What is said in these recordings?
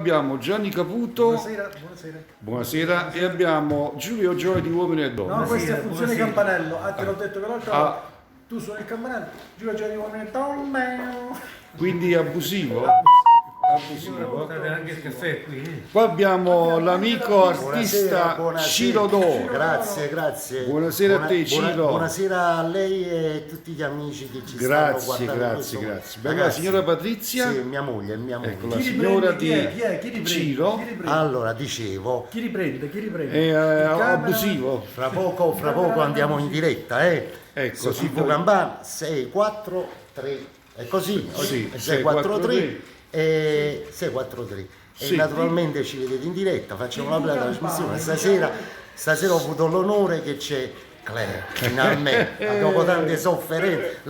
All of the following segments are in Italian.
Abbiamo Gianni Caputo, Buonasera, buonasera. buonasera, e abbiamo Giulio Gioia di Uomini e Donne. No, questa è Buonasera, funzione buonasera. campanello. Ah, te l'ho detto che l'altra Ah. volta. Tu suoni il campanello, Giulio Gianni Uomini e Donne. Quindi abusivo? Portate anche il caffè qui. Qua abbiamo l'amico artista Buonasera. Ciro D'Oro. Grazie. Buonasera a te, Ciro. Buonasera a lei e tutti gli amici che ci stanno Grazie, guardando. in grazie, questo grazie. momento. Beh, la signora Patrizia, Sì, mia moglie. ecco la Chi signora riprende? Chi è? di Chi è? Chi riprende? Ciro, Chi riprende? Allora, dicevo, Chi riprende? Chi riprende? è Il camera- abusivo. fra poco andiamo in diretta, Ecco, Su sì, TV Campana 643. È così? Sì, 643 e 643. Sì. E naturalmente ci vedete in diretta, facciamo la bella trasmissione. Stasera ho avuto l'onore che c'è Cleo, finalmente, dopo tante sofferenze,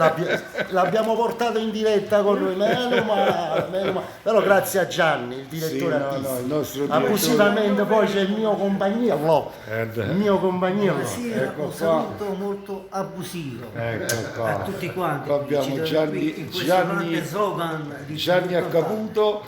l'abbiamo portato in diretta con noi, meno male. Però grazie a Gianni, il direttore Sì, no, artistico. il nostro direttore. Abusivamente poi c'è il mio compagno, il mio compagno. Ecco Un qua. saluto molto abusivo Ecco a qua. tutti quanti. Qua abbiamo Ci troviamo Gianni- qui in questo Gianni- grande slogan di Gianni a Caputo.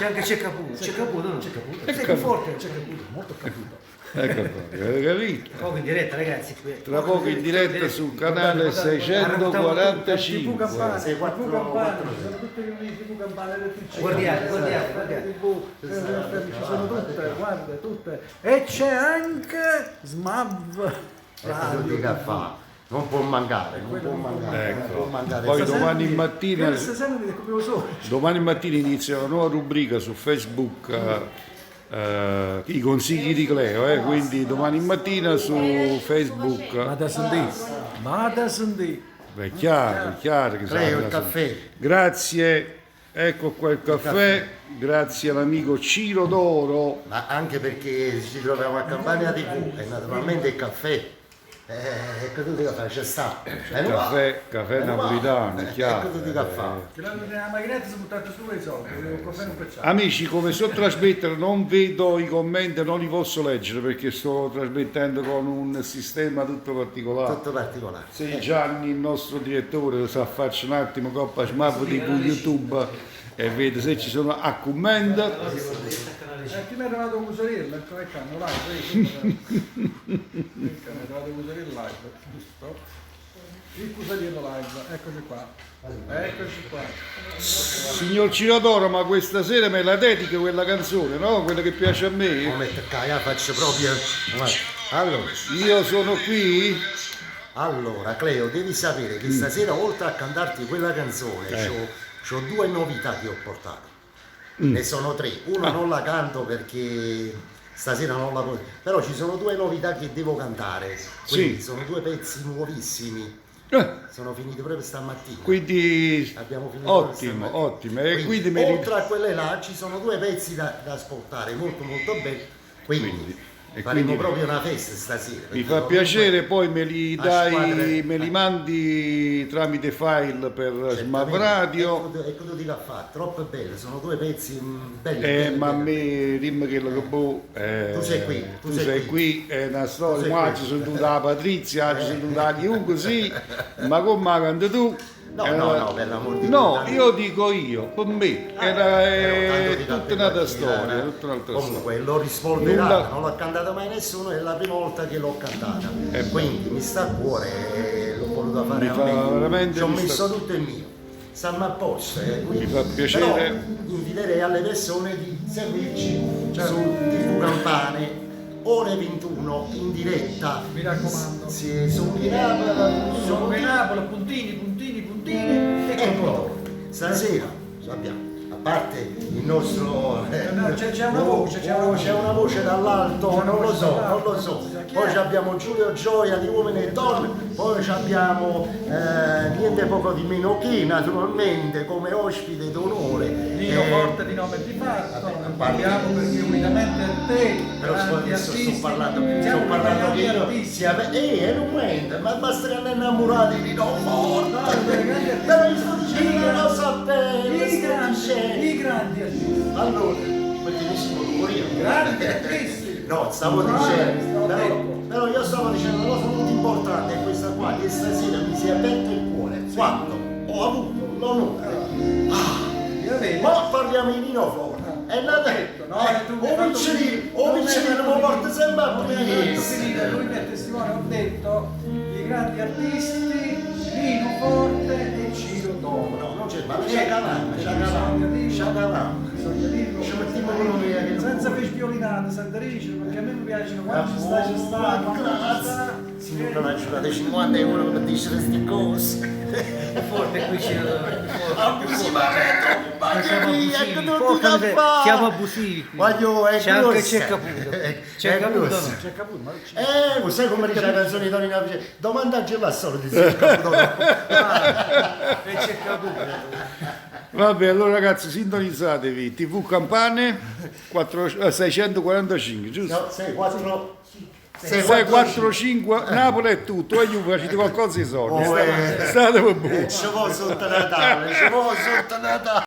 c'è Caputo, no? C'è Caputo. Questo è più forte, c'è Caputo, molto Caputo. Ecco qua, avete capito? Poco in diretta, ragazzi. qui. Tra poco in diretta sul canale TV 645. Campana, Sì, TV Campana, ci sono tutte le TV Campane del PC. Guardiate. TV, ci sono tutte, guarda, tutte. E c'è anche SMAV. Che fa? Non può mancare, non può mancare. Ecco. Non può mancare. Poi Stasera- domani mattina, Stasera mi ricoprivo solo. domani mattina inizia una nuova rubrica su Facebook, i consigli di Cleo, quindi domani mattina su Facebook. Ma da sentì. Beh, è chiaro che Cleo, sarà- il caffè. Grazie, ecco qua il caffè, grazie all'amico Ciro D'Oro. Ma anche perché ci troviamo a Campania TV e naturalmente il caffè. Ecco tu che fai, c'è sta. Caffè napolitano, è chiaro. Ecco tu che fa. Che l'hanno nella macchinetta si buttato su i soldi, il caffè non facciamo. Amici, come sto trasmettendo non vedo i commenti, non li posso leggere perché sto trasmettendo con un sistema tutto particolare. Tutto particolare. Se Gianni, il nostro direttore, lo sa farci un attimo coppa smap di YouTube e vede se ci sono a commenti. Ti mi è arrivato un usurello, ecco che hanno live, mi è arrivato un usurello live, giusto? Il cusariello live, eccoci qua. Eccoci qua. Signor Ciro D'Oro, ma questa sera me la dedica quella canzone, no? Quella che piace a me. Come faccio proprio. Allora, Io sono qui. Cleo, devi sapere che stasera oltre a cantarti quella canzone, c'ho due novità che ho portato. Ne sono tre. Una non la canto perché stasera non la posso. Però ci sono due novità che devo cantare. Quindi Sì. sono due pezzi nuovissimi. Sono finiti proprio stamattina. Quindi Abbiamo finito proprio ottimo, stamattina. ottimo. E quindi me li- oltre a quelle là ci sono due pezzi da ascoltare molto molto belli. e Faremo quindi proprio una festa stasera. mi perché fa comunque piacere, poi me li a dai, squadre- me li mandi tramite file per certamente. Smap Radio. Ecco tu che fa, troppo bello, sono due pezzi belli. Ma a belli. me dimmi che Tu sei qui, tu sei qui, è una storia, sei ma qui. ci sono venuta la Patrizia, ci sono venuta chiunque, sì, ma come la canti tu? No, no, per l'amor di No, Dio. io dico io, per me, era Tanto di tutta tante un'altra partite, storia, tutta un'altra storia. Comunque l'ho rispolverata, Nulla- non l'ho cantata mai nessuno, è la prima volta che l'ho cantata. beh. Quindi mi sta a cuore e l'ho voluta fare Mi a fa me. veramente- Ci ho mi sta- messo tutto il mio. Stanno a posto. Quindi. Mi fa piacere. Però inviterei alle persone di seguirci su TV Campane, ore 21 in diretta. Mi raccomando. Sì, su Mirabel, Sono qui Napoli, puntini e Ecco, controllo. stasera abbiamo, a parte il nostro. C'è una voce, c'è una voce dall'alto, C'è una non lo voce so, dall'alto, non lo so. chi è? Poi abbiamo Giulio Gioia di Uomini e Donne, poi abbiamo niente poco di meno che naturalmente come ospite d'onore. Nino Forte di nome e di fatto, non parliamo perché unitamente a te, Però grandi adesso artisti, sto parlando siamo che grandi io artisti. è un momento, ma basta che hanno innamorati di Nino Forte. dei grandi artisti. Però io sto dicendo una cosa bella, I sto grandi, dicendo. i grandi artisti, Allora, benissimo pure io. grandi artisti. No, stavo No, dicendo, detto. però io stavo dicendo una cosa molto importante è questa qua, che stasera mi si è aperto il cuore quando ho avuto l'onore vedi? Ma parliamo di vino forte. È nata. O Michelin mi porta sempre a prima. Lui mi è testimone, ho detto, i grandi artisti, vino forte e Ciro dopo. No, non c'è, ma c'è calamma, Bisogna dirlo. Ci mettiamo l'economia che Senza violinate, senza riccio, perché a me mi piacciono quando ci sta, quando non ci sta. Signora, non ci date 50 euro per dire queste cose. Forte qui ci Abusivamente, siamo abusivi qui. Voglio, è C'è anche grossa. c'è Caputo. C'è Caputo no? C'è Caputo, ma Sai come dice la canzone di Tony Navice? Domandaggi là solo di dire Caputo. E c'è Caputo. Vabbè, allora ragazzi, sintonizzatevi. TV Campane 645, giusto? No, 6, 4, 645 Napoli è tutto, e io facete qualcosa di soldi. Oh, State buoni. Ci vuole sotto Natale, ci vuole sotto Natale.